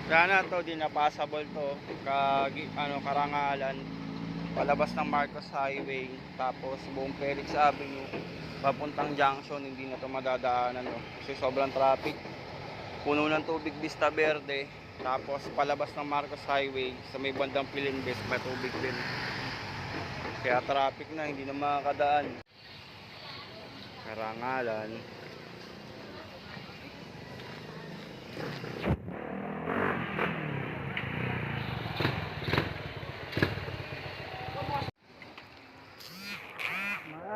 Sana to, di na passable to. Karangalan. Palabas ng Marcos Highway. Tapos buong Felix Avenue. Papuntang Junction, hindi na to madadaanan to. Kasi sobrang traffic. Puno ng tubig Vista Verde. Tapos palabas ng Marcos Highway. Sa may bandang Pilinbes, may tubig din. Kaya traffic na, hindi na makakadaan. Karangalan.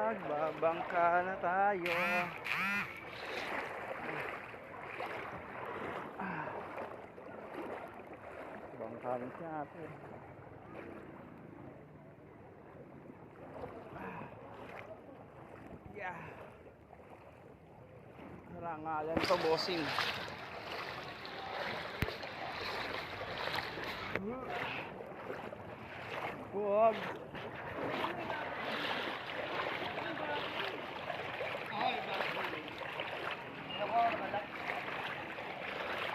Magbabangka na tayo. Bangka na siya ate. Yeah. Karangalan to, bossing. Huwag.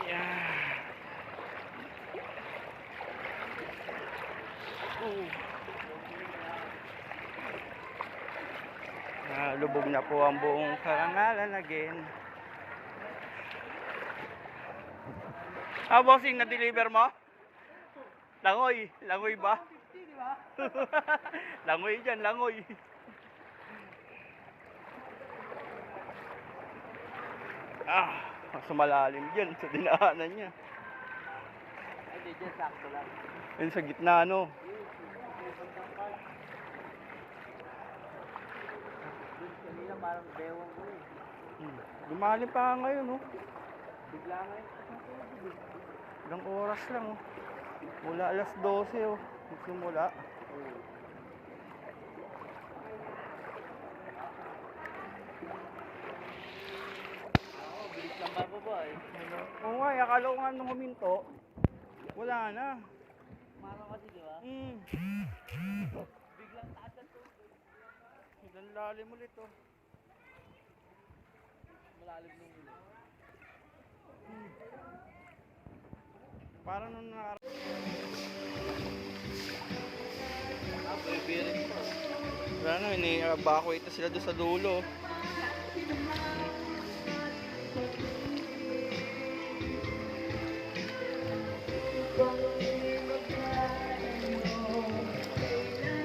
Yeah. Lubog na po ang buong Karangalan again. Bossing, na-deliver mo? Langoy. Langoy ba? Langoy dyan, langoy. Mas malalim dyan sa dinaanan niya. Hindi, dyan sakto lang. Yun sa gitna, no? Kanina parang bewang ko eh. Lumalim pa ngayon, no? Bigla ngayon. Ilang oras lang, oh. Mula alas 12, oh. Nagsimula. Bilis lang bababa eh. Oo nga, akala ko nga nung huminto, wala na. Maraw kasi di ba? Biglang taas ang tubig. Ilang lalim ulit, oh. Malalim nung ulo. Parang nung Bibirin po. wala na, ini-evacuate na sila doon sa dulo.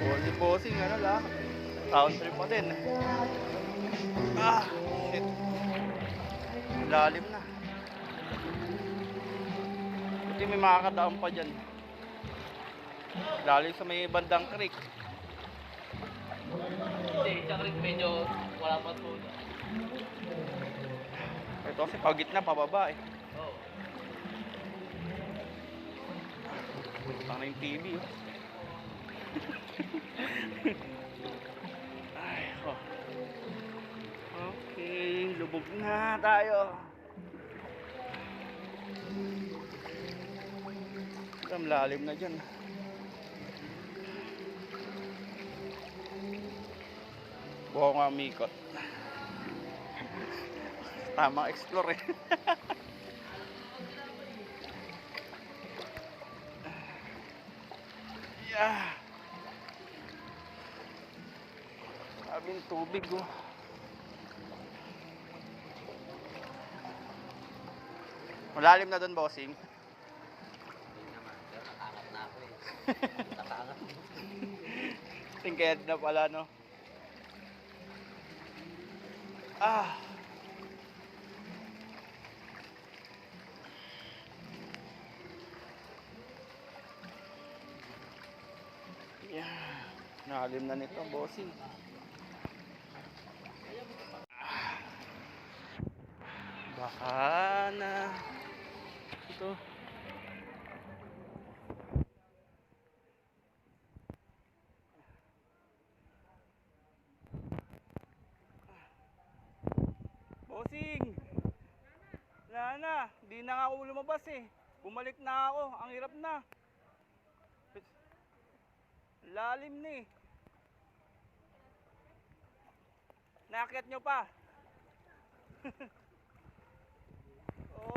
Holy bossing, ano lang. Country pa din. Shit. Lalim na. Buti may makakadaan pa dyan. Lalim sa may bandang creek. Hindi, isang rin medyo wala pa tulo. Ito kasi pagit na, pababa eh. Oo. Butang na yung TV, oh. Ay, oh. Okay, lubog na tayo. Ang lalim na dyan. Buko nga umikot. Tamang explore eh. Yeah. Sabing tubig, oh. Malalim na doon, bossing. Hindi naman, pero nakakat na ako eh. Nakakat. Tingkad na pala, no? Yeah. Nalim na nito, bossing. Baka na. Ito. Bossing! Wala na. Di na nga ako lumabas eh. Bumalik na ako. Ang hirap na. Lalim na eh. Naakyat nyo pa.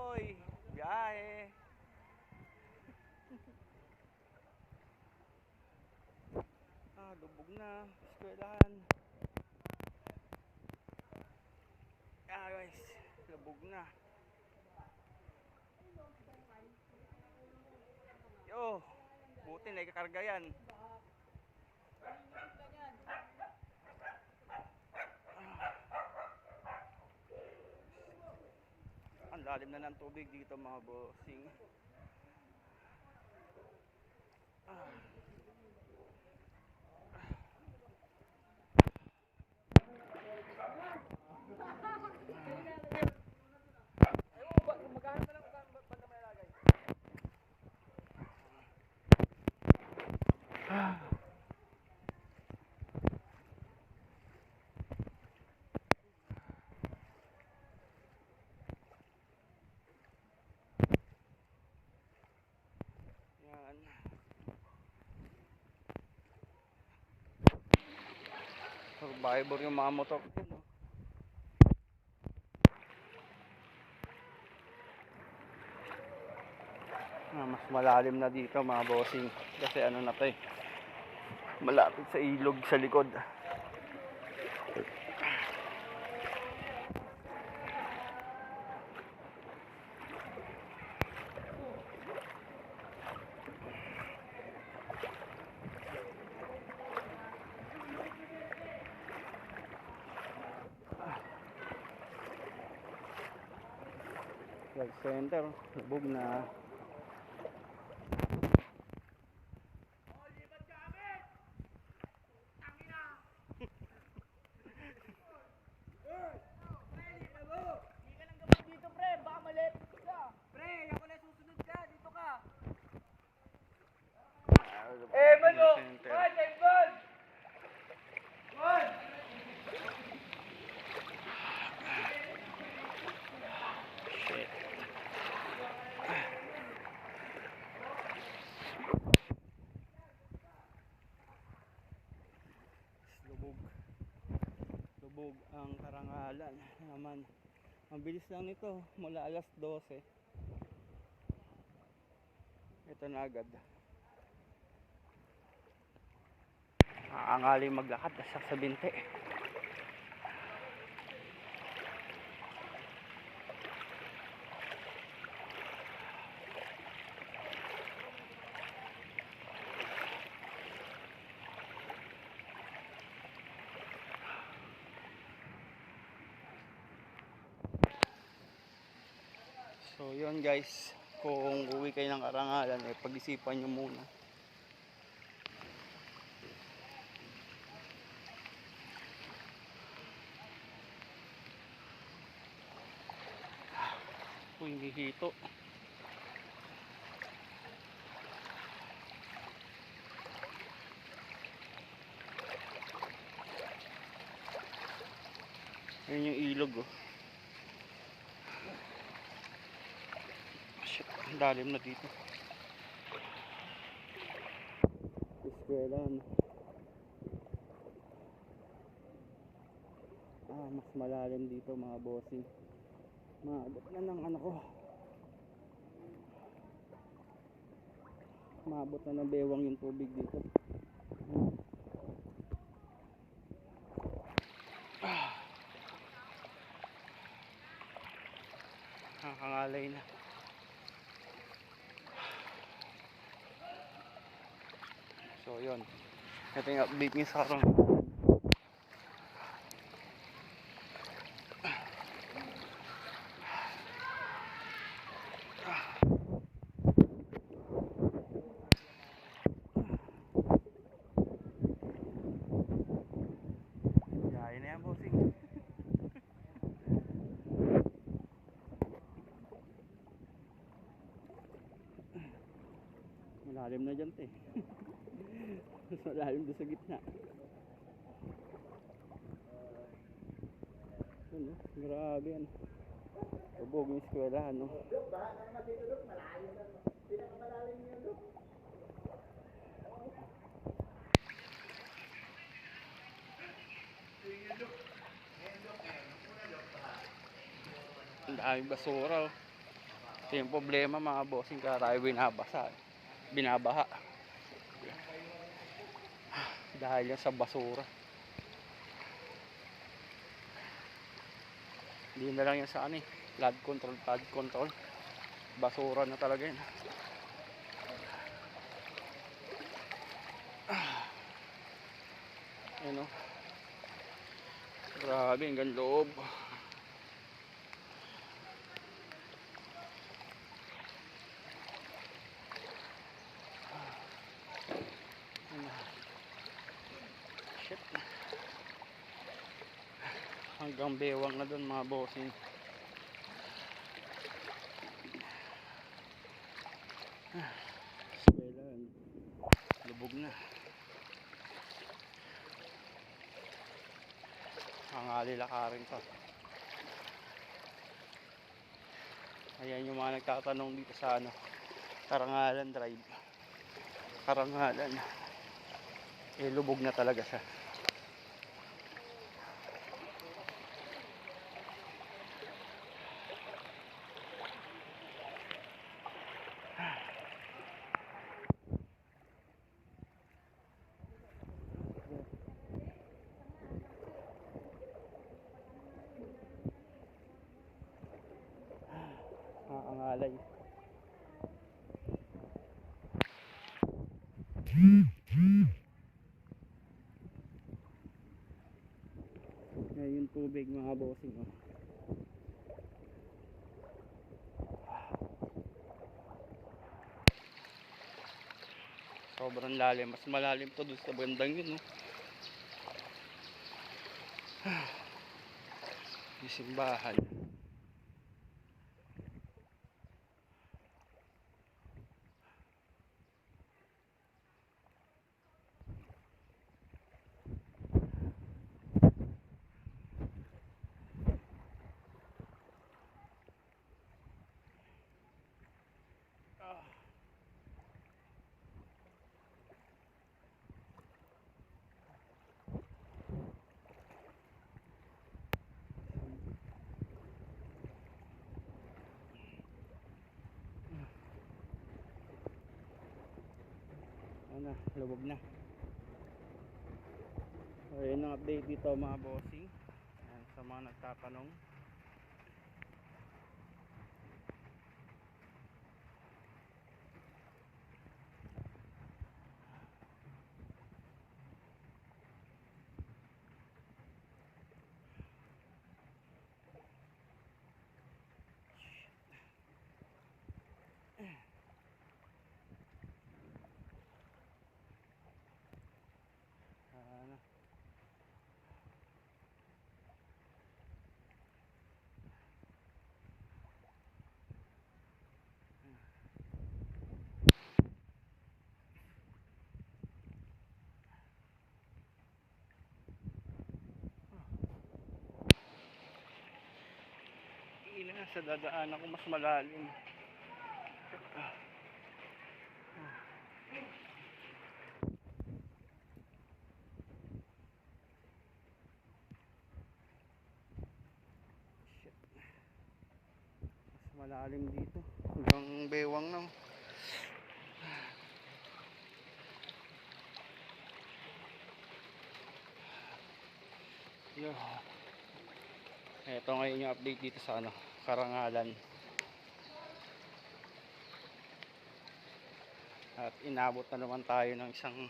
Oy, biyahe. Lubog na. Eskwelahan. Guys, lubog na. Yo, buti na ikakarga yan. Ang lalim na ng tubig dito mga bossing. Yan. Survivor yung mga motor. Mas malalim na dito mga bossing kasi ano na to malapit sa ilog sa likod. Flag center, lubog na. Mano! Center. Shit. Lubog ang Karangalan naman. Ang bilis lang nito mula alas 12. Ito na agad. Aangali maglakad sa binte. So yun guys, kung uwi kayo ng Karangalan, pag-isipan nyo muna. Kung hihito. Ayun yung ilog Shit, ang lalim na dito. Eskwelahan. Mas malalim dito mga bossing. Maabot na ng ano ko. Maabot na ng bewang yung tubig dito. Nakakangalay na. So yun, ito yung update niya sa Karangalan. Gaya na yan bossing. Malalim na dyan mas malalim doon sa gitna. Ano, grabe yan. Lubog yung eskwelahan Ang daming basura Ito yung problema mga bossing, kaya tayo binabaha. Dahil yan sa basura. Hindi na lang yan sa ano eh. Flood control, flood control. Basura na talaga yan. Ano? Grabe, hanggang loob. Shit. Hanggang bewang na doon mga bossing. Eskwelahan. Lubog na. Hangali lakarin pa. Ayan yung mga nagtatanong dito sa ano, Karangalan Drive. Karangalan. Eh lubog na talaga siya. Angalay. Ngayon yung tubig mga bossing oh. Sobrang lalim, mas malalim to dun sa bandang yun oh. Yung simbahan. Ano, lubog na. So, yun ang update dito mga bossing. Ayan, sa mga nagtatanong. Ano, ina sa dadaanan ko mas malalim. Shit. Mas malalim dito. Hanggang bewang na. Yo. Ito ngayon yung update dito sa ano, Karangalan. At inabot na naman tayo ng isang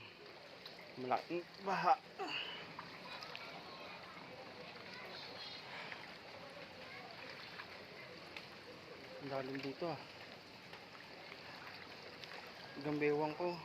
malaking baha. Ang lalim dito ah. Hanggang bewang ko.